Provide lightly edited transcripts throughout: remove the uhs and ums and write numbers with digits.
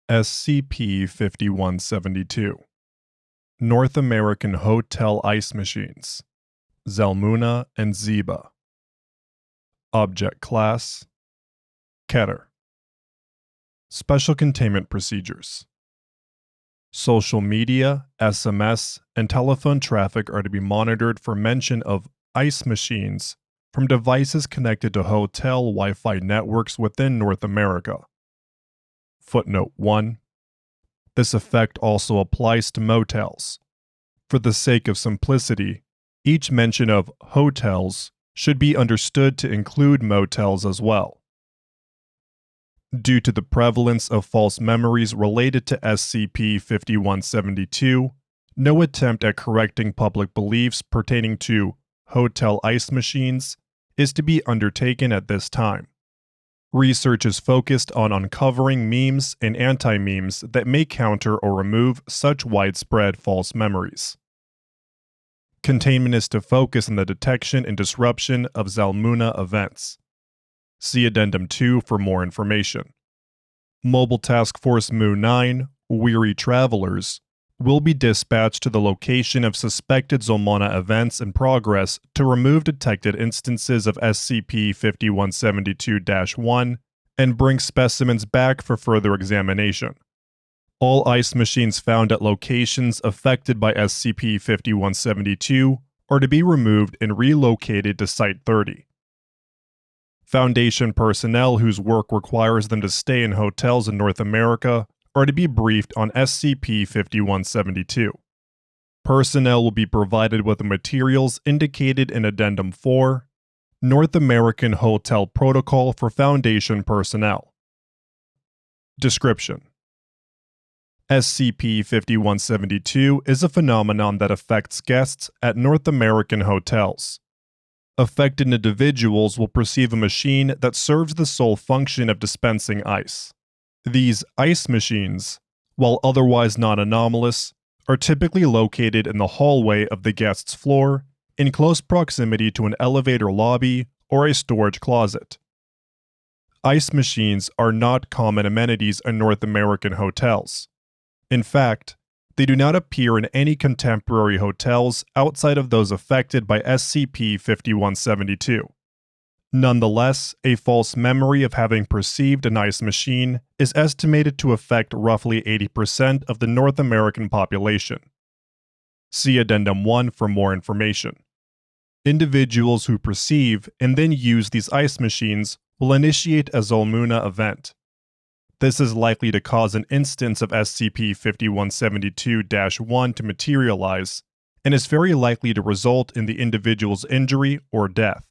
SCP-5172 North American Hotel Ice Machines Zalmunna and Zebah. Object Class Keter. Special Containment Procedures. Social media, SMS, and telephone traffic are to be monitored for mention of ice machines from devices connected to hotel Wi-Fi networks within North America. Footnote 1. This effect also applies to motels. For the sake of simplicity, each mention of hotels should be understood to include motels as well. Due to the prevalence of false memories related to SCP-5172, no attempt at correcting public beliefs pertaining to hotel ice machines is to be undertaken at this time. Research is focused on uncovering memes and anti-memes that may counter or remove such widespread false memories. Containment is to focus on the detection and disruption of Zalmunna events. See Addendum 2 for more information. Mobile Task Force Mu-9, Weary Travelers, will be dispatched to the location of suspected Zalmunna events in progress to remove detected instances of SCP-5172-1 and bring specimens back for further examination. All ice machines found at locations affected by SCP-5172 are to be removed and relocated to Site 30. Foundation personnel whose work requires them to stay in hotels in North America are to be briefed on SCP-5172. Personnel will be provided with the materials indicated in Addendum 4, North American Hotel Protocol for Foundation Personnel. Description: SCP-5172 is a phenomenon that affects guests at North American hotels. Affected individuals will perceive a machine that serves the sole function of dispensing ice. These ice machines, while otherwise not anomalous, are typically located in the hallway of the guest's floor, in close proximity to an elevator lobby or a storage closet. Ice machines are not common amenities in North American hotels. In fact, they do not appear in any contemporary hotels outside of those affected by SCP-5172. Nonetheless, a false memory of having perceived an ice machine is estimated to affect roughly 80% of the North American population. See Addendum 1 for more information. Individuals who perceive and then use these ice machines will initiate a Zalmunna event. This is likely to cause an instance of SCP-5172-1 to materialize, and is very likely to result in the individual's injury or death.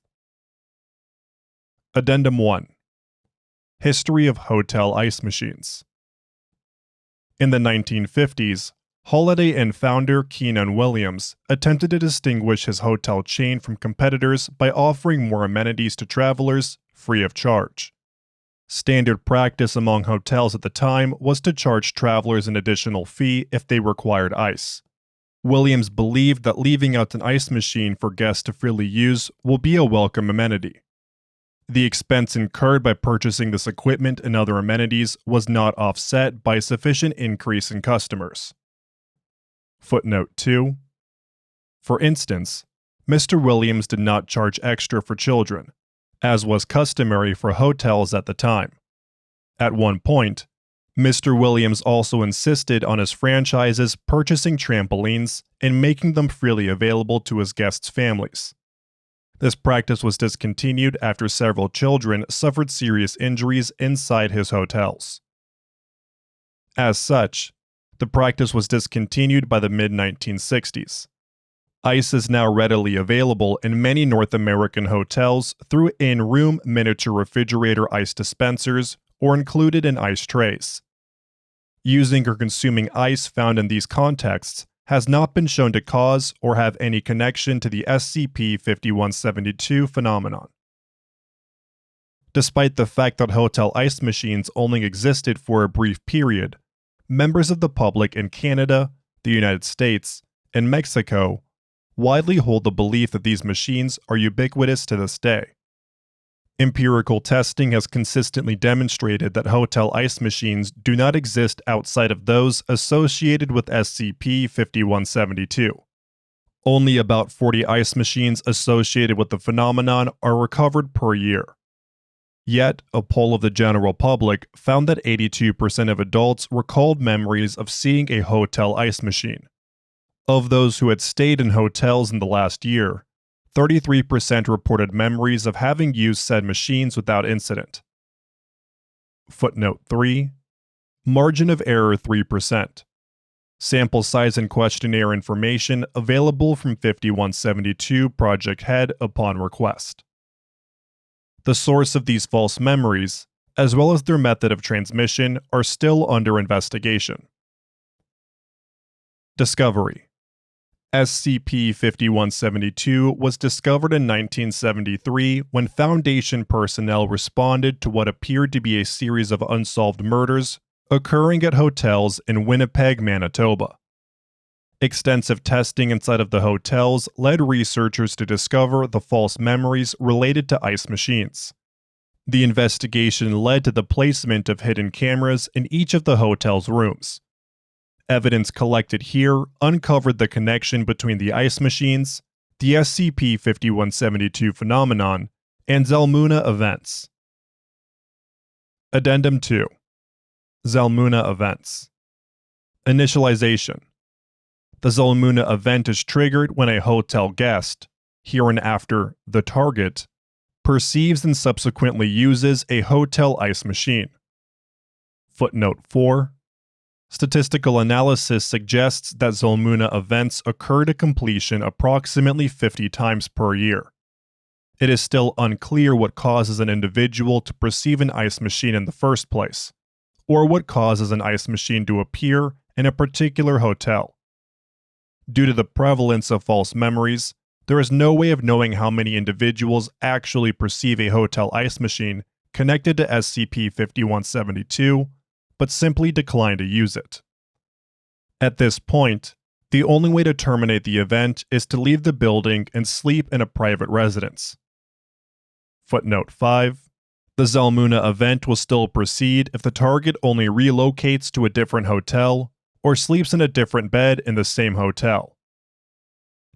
Addendum 1. History of Hotel Ice Machines. In the 1950s, Holiday Inn founder Keenan Williams attempted to distinguish his hotel chain from competitors by offering more amenities to travelers free of charge. Standard practice among hotels at the time was to charge travelers an additional fee if they required ice. Williams believed that leaving out an ice machine for guests to freely use will be a welcome amenity. The expense incurred by purchasing this equipment and other amenities was not offset by a sufficient increase in customers. Footnote 2. For instance, Mr. Williams did not charge extra for children, as was customary for hotels at the time. At one point, Mr. Williams also insisted on his franchises purchasing trampolines and making them freely available to his guests' families. This practice was discontinued after several children suffered serious injuries inside his hotels. As such, the practice was discontinued by the mid-1960s. Ice is now readily available in many North American hotels through in-room miniature refrigerator ice dispensers or included in ice trays. Using or consuming ice found in these contexts has not been shown to cause or have any connection to the SCP-5172 phenomenon. Despite the fact that hotel ice machines only existed for a brief period, members of the public in Canada, the United States, and Mexico widely hold the belief that these machines are ubiquitous to this day. Empirical testing has consistently demonstrated that hotel ice machines do not exist outside of those associated with SCP-5172. Only about 40 ice machines associated with the phenomenon are recovered per year. Yet, a poll of the general public found that 82% of adults recalled memories of seeing a hotel ice machine. Of those who had stayed in hotels in the last year, 33% reported memories of having used said machines without incident. Footnote 3. Margin of error 3%. Sample size and questionnaire information available from 5172 Project Head upon request. The source of these false memories, as well as their method of transmission, are still under investigation. Discovery. SCP-5172 was discovered in 1973 when Foundation personnel responded to what appeared to be a series of unsolved murders occurring at hotels in Winnipeg, Manitoba. Extensive testing inside of the hotels led researchers to discover the false memories related to ice machines. The investigation led to the placement of hidden cameras in each of the hotel's rooms. Evidence collected here uncovered the connection between the ice machines, the SCP-5172 phenomenon, and Zalmunna events. Addendum 2. Zalmunna events. Initialization. The Zalmunna event is triggered when a hotel guest, hereinafter the target, perceives and subsequently uses a hotel ice machine. Footnote 4. Statistical analysis suggests that Zalmunna events occur to completion approximately 50 times per year. It is still unclear what causes an individual to perceive an ice machine in the first place, or what causes an ice machine to appear in a particular hotel. Due to the prevalence of false memories, there is no way of knowing how many individuals actually perceive a hotel ice machine connected to SCP-5172, but simply decline to use it. At this point, the only way to terminate the event is to leave the building and sleep in a private residence. Footnote 5. The Zalmunna event will still proceed if the target only relocates to a different hotel or sleeps in a different bed in the same hotel.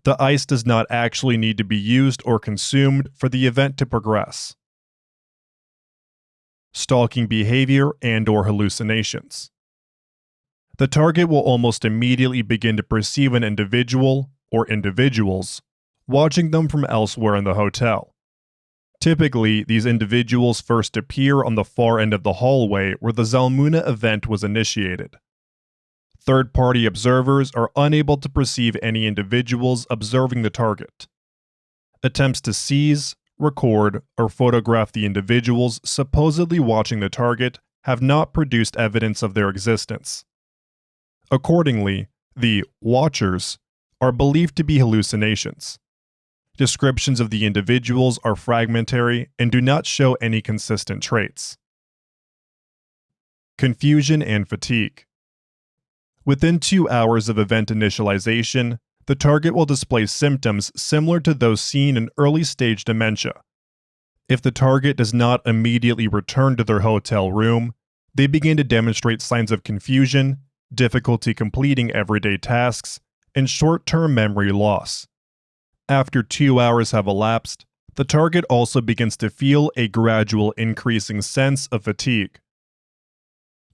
The ice does not actually need to be used or consumed for the event to progress. Stalking behavior and/or hallucinations. The target will almost immediately begin to perceive an individual or individuals watching them from elsewhere in the hotel. Typically, these individuals first appear on the far end of the hallway where the Zalmunna event was initiated. Third-party observers are unable to perceive any individuals observing the target. Attempts to seize, record, or photograph the individuals supposedly watching the target have not produced evidence of their existence. Accordingly, the watchers are believed to be hallucinations. Descriptions of the individuals are fragmentary and do not show any consistent traits. Confusion and fatigue. Within 2 hours of event initialization, the target will display symptoms similar to those seen in early-stage dementia. If the target does not immediately return to their hotel room, they begin to demonstrate signs of confusion, difficulty completing everyday tasks, and short-term memory loss. After 2 hours have elapsed, the target also begins to feel a gradual increasing sense of fatigue.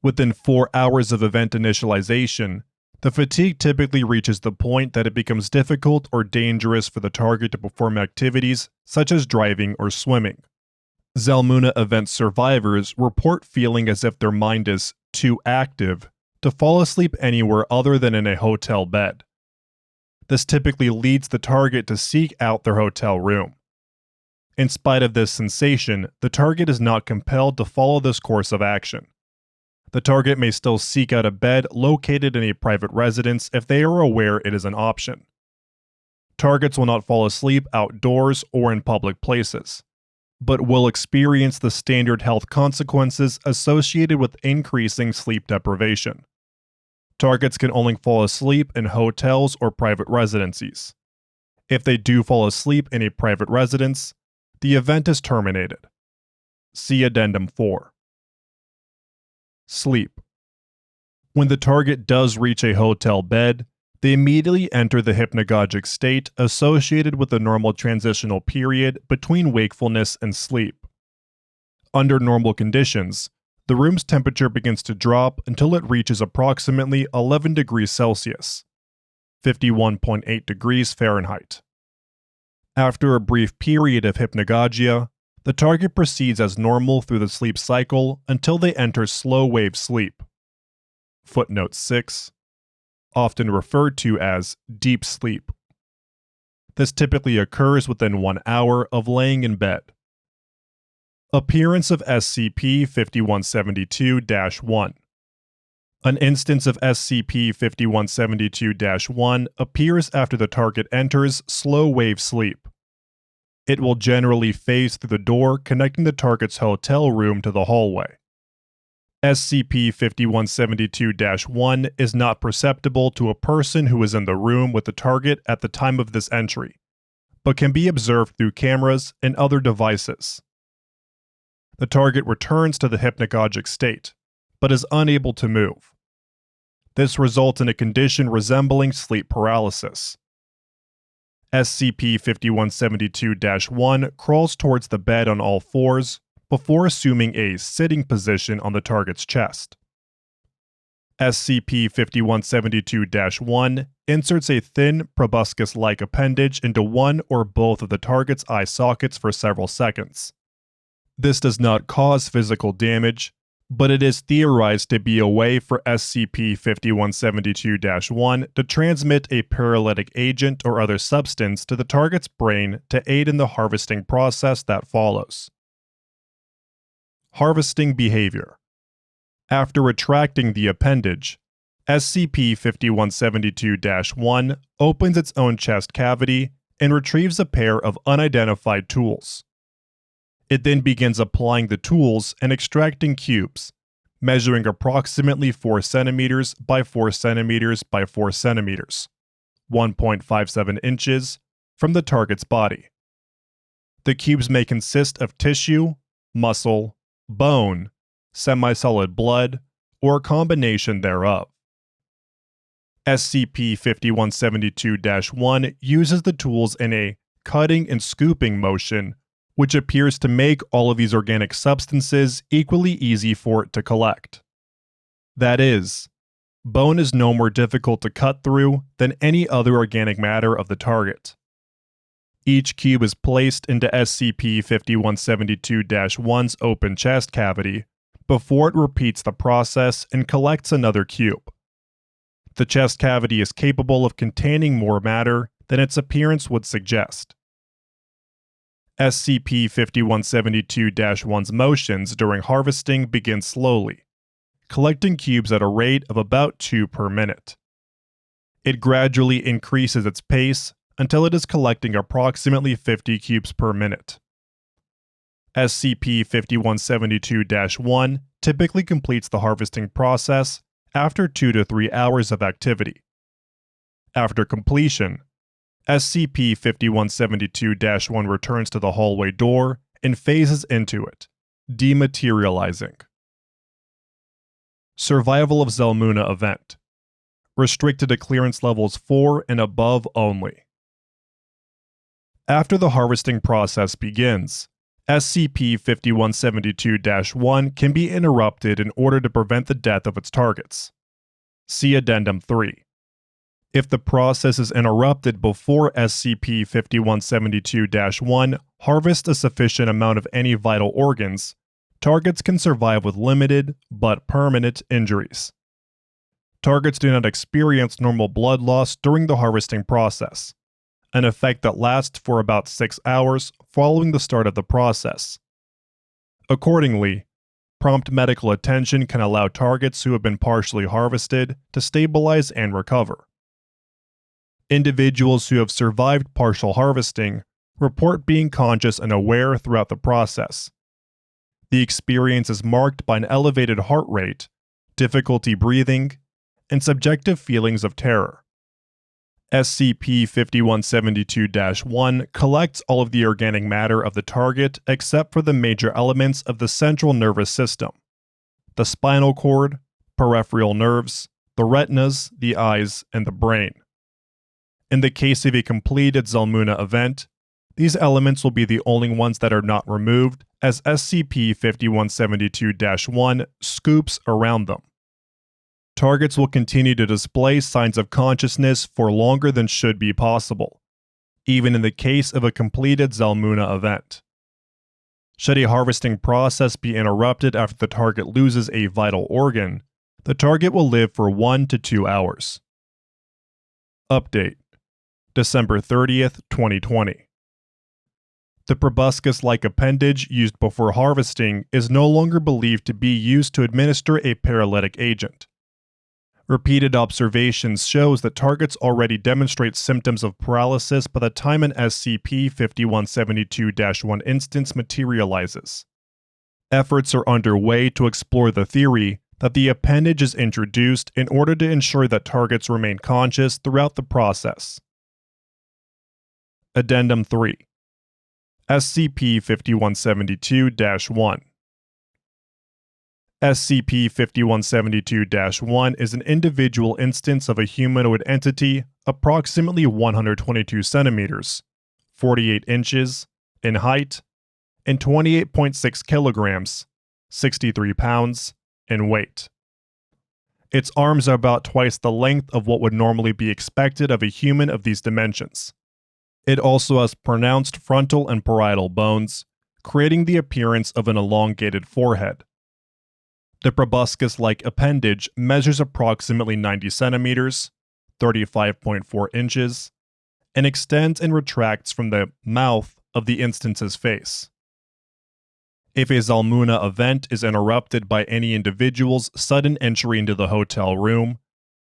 Within 4 hours of event initialization, the fatigue typically reaches the point that it becomes difficult or dangerous for the target to perform activities such as driving or swimming. Zalmunna event survivors report feeling as if their mind is too active to fall asleep anywhere other than in a hotel bed. This typically leads the target to seek out their hotel room. In spite of this sensation, the target is not compelled to follow this course of action. The target may still seek out a bed located in a private residence if they are aware it is an option. Targets will not fall asleep outdoors or in public places, but will experience the standard health consequences associated with increasing sleep deprivation. Targets can only fall asleep in hotels or private residences. If they do fall asleep in a private residence, the event is terminated. See Addendum 4. Sleep. When the target does reach a hotel bed, they immediately enter the hypnagogic state associated with the normal transitional period between wakefulness and sleep. Under normal conditions, the room's temperature begins to drop until it reaches approximately 11 degrees Celsius, 51.8 degrees Fahrenheit. After a brief period of hypnagogia, the target proceeds as normal through the sleep cycle until they enter slow-wave sleep. Footnote 6. Often referred to as deep sleep. This typically occurs within 1 hour of laying in bed. Appearance of SCP-5172-1. An instance of SCP-5172-1 appears after the target enters slow-wave sleep. It will generally phase through the door connecting the target's hotel room to the hallway. SCP-5172-1 is not perceptible to a person who is in the room with the target at the time of this entry, but can be observed through cameras and other devices. The target returns to the hypnagogic state, but is unable to move. This results in a condition resembling sleep paralysis. SCP-5172-1 crawls towards the bed on all fours before assuming a sitting position on the target's chest. SCP-5172-1 inserts a thin, proboscis-like appendage into one or both of the target's eye sockets for several seconds. This does not cause physical damage, but it is theorized to be a way for SCP-5172-1 to transmit a paralytic agent or other substance to the target's brain to aid in the harvesting process that follows. Harvesting behavior. After retracting the appendage, SCP-5172-1 opens its own chest cavity and retrieves a pair of unidentified tools. It then begins applying the tools and extracting cubes, measuring approximately 4 cm by 4 cm by 4 cm, 1.57 inches, from the target's body. The cubes may consist of tissue, muscle, bone, semi-solid blood, or a combination thereof. SCP-5172-1 uses the tools in a cutting and scooping motion, which appears to make all of these organic substances equally easy for it to collect. That is, bone is no more difficult to cut through than any other organic matter of the target. Each cube is placed into SCP-5172-1's open chest cavity before it repeats the process and collects another cube. The chest cavity is capable of containing more matter than its appearance would suggest. SCP-5172-1's motions during harvesting begin slowly, collecting cubes at a rate of about 2 per minute. It gradually increases its pace until it is collecting approximately 50 cubes per minute. SCP-5172-1 typically completes the harvesting process after 2 to 3 hours of activity. After completion, SCP-5172-1 returns to the hallway door and phases into it, dematerializing. Survival of Zalmunna event. Restricted to clearance levels 4 and above only. After the harvesting process begins, SCP-5172-1 can be interrupted in order to prevent the death of its targets. See Addendum 3. If the process is interrupted before SCP-5172-1 harvests a sufficient amount of any vital organs, targets can survive with limited, but permanent, injuries. Targets do not experience normal blood loss during the harvesting process, an effect that lasts for about 6 hours following the start of the process. Accordingly, prompt medical attention can allow targets who have been partially harvested to stabilize and recover. Individuals who have survived partial harvesting report being conscious and aware throughout the process. The experience is marked by an elevated heart rate, difficulty breathing, and subjective feelings of terror. SCP-5172-1 collects all of the organic matter of the target except for the major elements of the central nervous system: the spinal cord, peripheral nerves, the retinas, the eyes, and the brain. In the case of a completed Zalmunna event, these elements will be the only ones that are not removed, as SCP-5172-1 scoops around them. Targets will continue to display signs of consciousness for longer than should be possible, even in the case of a completed Zalmunna event. Should a harvesting process be interrupted after the target loses a vital organ, the target will live for 1 to 2 hours. Update: December 30th, 2020. The proboscis-like appendage used before harvesting is no longer believed to be used to administer a paralytic agent. Repeated observations shows that targets already demonstrate symptoms of paralysis by the time an SCP-5172-1 instance materializes. Efforts are underway to explore the theory that the appendage is introduced in order to ensure that targets remain conscious throughout the process. Addendum 3. SCP-5172-1. SCP-5172-1 is an individual instance of a humanoid entity approximately 122 centimeters, 48 inches, in height, and 28.6 kilograms, 63 pounds, in weight. Its arms are about twice the length of what would normally be expected of a human of these dimensions. It also has pronounced frontal and parietal bones, creating the appearance of an elongated forehead. The proboscis-like appendage measures approximately 90 centimeters, 35.4 inches, and extends and retracts from the mouth of the instance's face. If a Zalmunna event is interrupted by any individual's sudden entry into the hotel room,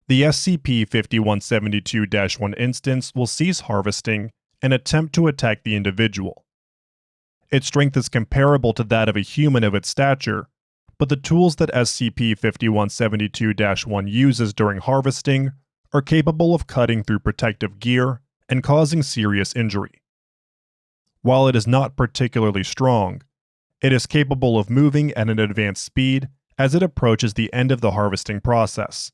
the SCP-5172-1 instance will cease harvesting and attempt to attack the individual. Its strength is comparable to that of a human of its stature, but the tools that SCP-5172-1 uses during harvesting are capable of cutting through protective gear and causing serious injury. While it is not particularly strong, it is capable of moving at an advanced speed as it approaches the end of the harvesting process.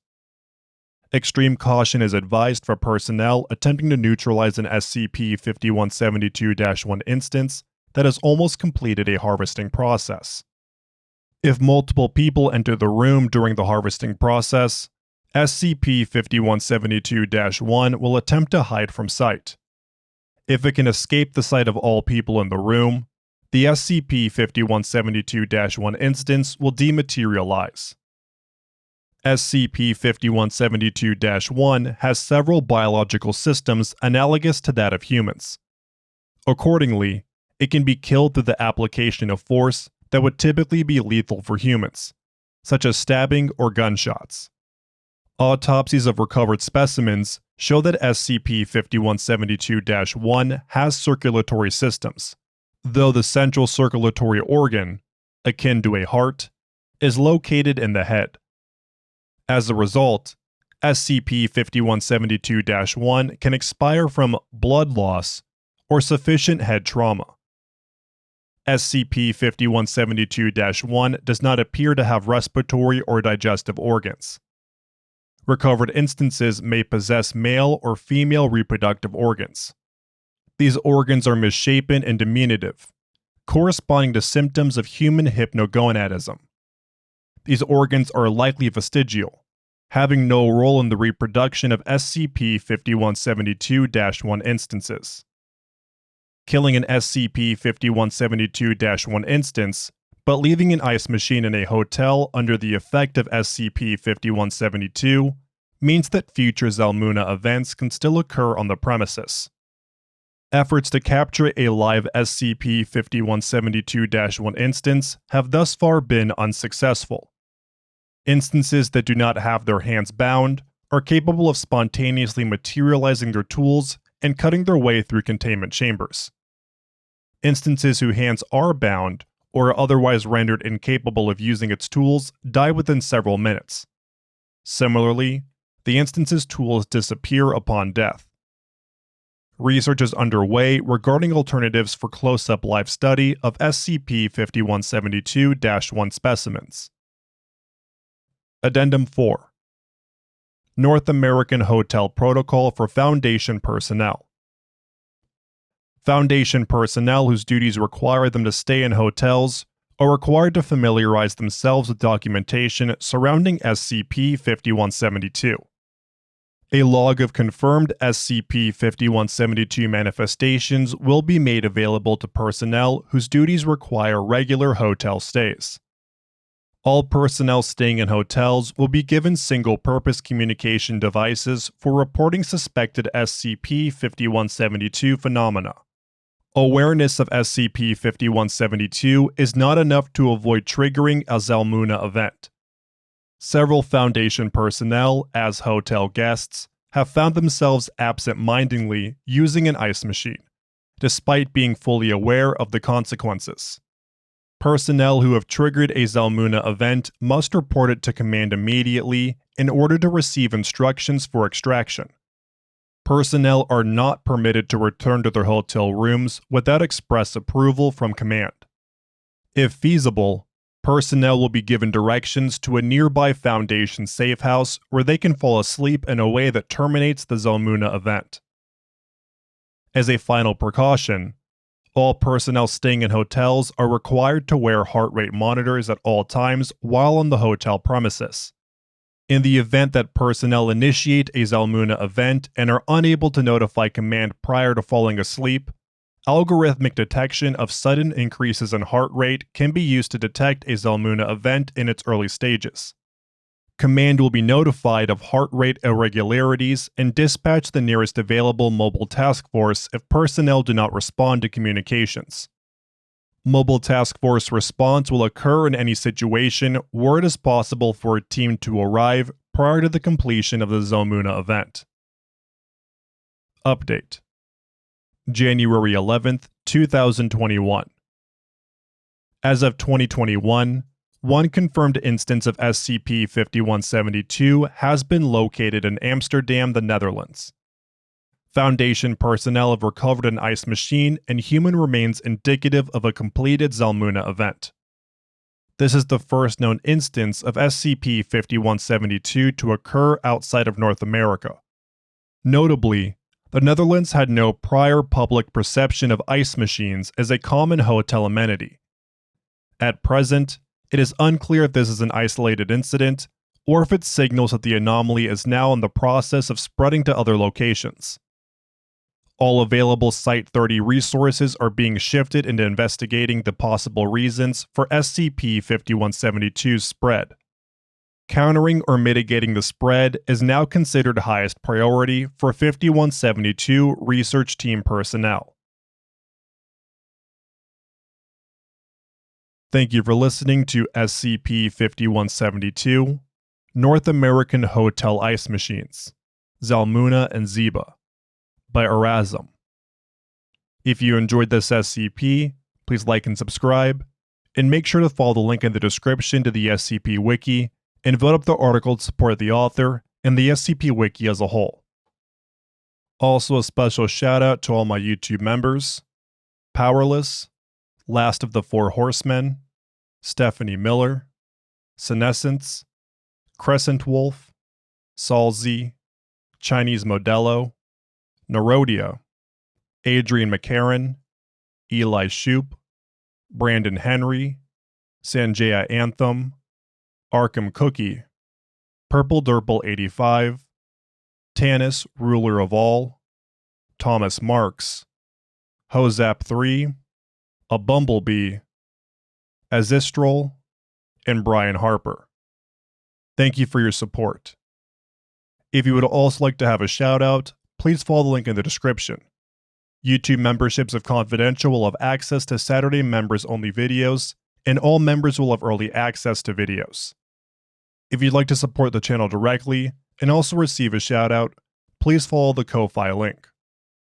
Extreme caution is advised for personnel attempting to neutralize an SCP-5172-1 instance that has almost completed a harvesting process. If multiple people enter the room during the harvesting process, SCP-5172-1 will attempt to hide from sight. If it can escape the sight of all people in the room, the SCP-5172-1 instance will dematerialize. SCP-5172-1 has several biological systems analogous to that of humans. Accordingly, it can be killed through the application of force that would typically be lethal for humans, such as stabbing or gunshots. Autopsies of recovered specimens show that SCP-5172-1 has circulatory systems, though the central circulatory organ, akin to a heart, is located in the head. As a result, SCP-5172-1 can expire from blood loss or sufficient head trauma. SCP-5172-1 does not appear to have respiratory or digestive organs. Recovered instances may possess male or female reproductive organs. These organs are misshapen and diminutive, corresponding to symptoms of human hypnogonadism. These organs are likely vestigial, having no role in the reproduction of SCP-5172-1 instances. Killing an SCP-5172-1 instance, but leaving an ice machine in a hotel under the effect of SCP-5172 means that future Zalmunna events can still occur on the premises. Efforts to capture a live SCP-5172-1 instance have thus far been unsuccessful. Instances that do not have their hands bound are capable of spontaneously materializing their tools and cutting their way through containment chambers. Instances whose hands are bound or are otherwise rendered incapable of using its tools die within several minutes. Similarly, the instance's tools disappear upon death. Research is underway regarding alternatives for close-up live study of SCP-5172-1 specimens. Addendum 4. North American Hotel Protocol for Foundation Personnel. Foundation personnel whose duties require them to stay in hotels are required to familiarize themselves with documentation surrounding SCP-5172. A log of confirmed SCP-5172 manifestations will be made available to personnel whose duties require regular hotel stays. All personnel staying in hotels will be given single-purpose communication devices for reporting suspected SCP-5172 phenomena. Awareness of SCP-5172 is not enough to avoid triggering a Zalmunna event. Several Foundation personnel, as hotel guests, have found themselves absent-mindedly using an ice machine, despite being fully aware of the consequences. Personnel who have triggered a Zalmunna event must report it to command immediately in order to receive instructions for extraction. Personnel are not permitted to return to their hotel rooms without express approval from command. If feasible, personnel will be given directions to a nearby Foundation safe house where they can fall asleep in a way that terminates the Zalmunna event. As a final precaution, all personnel staying in hotels are required to wear heart rate monitors at all times while on the hotel premises. In the event that personnel initiate a Zalmunna event and are unable to notify command prior to falling asleep, algorithmic detection of sudden increases in heart rate can be used to detect a Zalmunna event in its early stages. Command will be notified of heart rate irregularities and dispatch the nearest available mobile task force if personnel do not respond to communications. Mobile task force response will occur in any situation where it is possible for a team to arrive prior to the completion of the Zalmunna event. Update: January 11th, 2021. As of 2021, one confirmed instance of SCP-5172 has been located in Amsterdam, the Netherlands. Foundation personnel have recovered an ice machine and human remains indicative of a completed Zalmunna event. This is the first known instance of SCP-5172 to occur outside of North America. Notably, the Netherlands had no prior public perception of ice machines as a common hotel amenity. At present, it is unclear if this is an isolated incident, or if it signals that the anomaly is now in the process of spreading to other locations. All available Site-30 resources are being shifted into investigating the possible reasons for SCP-5172's spread. Countering or mitigating the spread is now considered highest priority for 5172 research team personnel. Thank you for listening to SCP-5172, North American Hotel Ice Machines, Zalmunna and Zebah, by Erasm. If you enjoyed this SCP, please like and subscribe, and make sure to follow the link in the description to the SCP Wiki and vote up the article to support the author and the SCP Wiki as a whole. Also a special shout out to all my YouTube members: Powerless, Last of the Four Horsemen, Stephanie Miller, Senescence, Crescent Wolf, Saul Z, Chinese Modelo, Narodia, Adrian McCarran, Eli Shoup, Brandon Henry, Sanjaya Anthem, Arkham Cookie, Purple Durple 85, Tanis Ruler of All, Thomas Marks, Hozap 3, A Bumblebee, Azistrol, and Brian Harper. Thank you for your support. If you would also like to have a shout out, please follow the link in the description. YouTube memberships of Confidential will have access to Saturday members-only videos, and all members will have early access to videos. If you'd like to support the channel directly and also receive a shout out, please follow the Ko-Fi link.